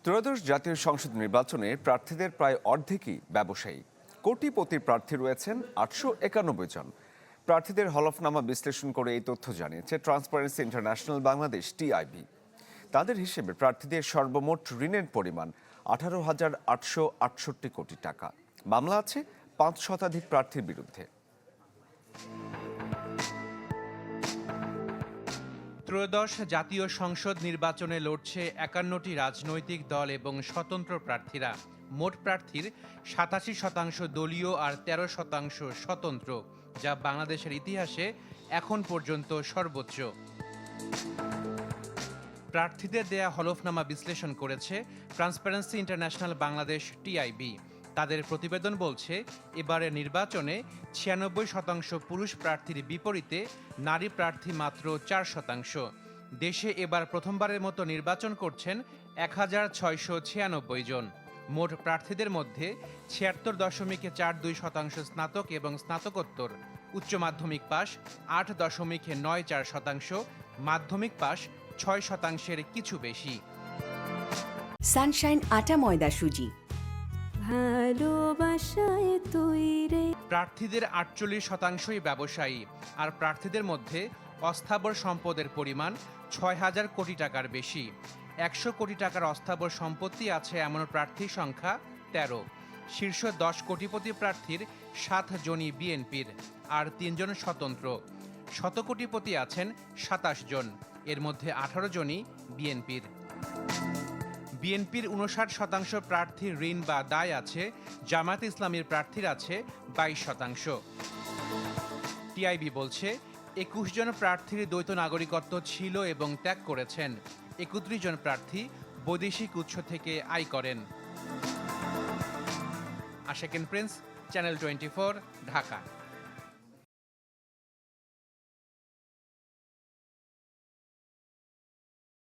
ত্রয়োদশ জাতীয় সংসদ নির্বাচনে প্রার্থীদের প্রায় অর্ধেকই ব্যবসায়ী। কোটিপতি প্রার্থী রয়েছেন 891 জন। প্রার্থীদের হলফনামা বিশ্লেষণ করে এই তথ্য জানিয়েছে ট্রান্সপারেন্সি ইন্টারন্যাশনাল বাংলাদেশ টিআইবি। তাদের হিসেবে প্রার্থীদের সর্বমোট ঋণের পরিমাণ 18,868 কোটি টাকা। মামলা আছে 5 শতাধিক প্রার্থীর বিরুদ্ধে। ত্রয়োদশ জাতীয় সংসদ নির্বাচনে লড়ছে 51টি রাজনৈতিক দল এবং স্বতন্ত্র প্রার্থীরা। মোট প্রার্থীর 87% দলীয় আর 13% স্বতন্ত্র, যা বাংলাদেশের ইতিহাসে এখন পর্যন্ত সর্বোচ্চ। প্রার্থীদের দেয়া হলফনামা বিশ্লেষণ করেছে ট্রান্সপারেন্সি ইন্টারন্যাশনাল বাংলাদেশ টিআইবি। তাদের প্রতিবেদন বলছে, এবারের নির্বাচনে 96% পুরুষ প্রার্থীর বিপরীতে নারী প্রার্থী মাত্র 4%। দেশে এবার প্রথমবারের মতো নির্বাচন করছেন 1696 জন। মোট প্রার্থীদের মধ্যে 76.42% স্নাতক এবং স্নাতকোত্তর, উচ্চ মাধ্যমিক পাস 8.94%, মাধ্যমিক পাস 6%-এর কিছু বেশি। সানশাইন আটা ময়দা সুজি, ভালোবাসায় তৈরি। প্রার্থীদের 48%ই ব্যবসায়ী, আর প্রার্থীদের মধ্যে অস্থাবর সম্পদের পরিমাণ 6,000 কোটি টাকার বেশি। 100 কোটি টাকার অস্থাবর সম্পত্তি আছে এমন প্রার্থীর সংখ্যা 13। শীর্ষ 10 কোটিপতি প্রার্থীর 7 জনই বিএনপির, আর 3 জন স্বতন্ত্র। শতকোটিপতি আছেন 27 জন, এর মধ্যে 18 জনই বিএনপির। বিএনপির 59% প্রার্থীর ঋণ বা দায় আছে, জামায়াত ইসলামীর প্রার্থীর আছে 22%। টিআইবি বলছে, 21 জন প্রার্থীর দ্বৈত নাগরিকত্ব ছিল এবং ত্যাগ করেছেন। 31 জন প্রার্থী বৈদেশিক উৎস থেকে আয় করেন। আশাকিন প্রিন্স, চ্যানেল 24, ঢাকা।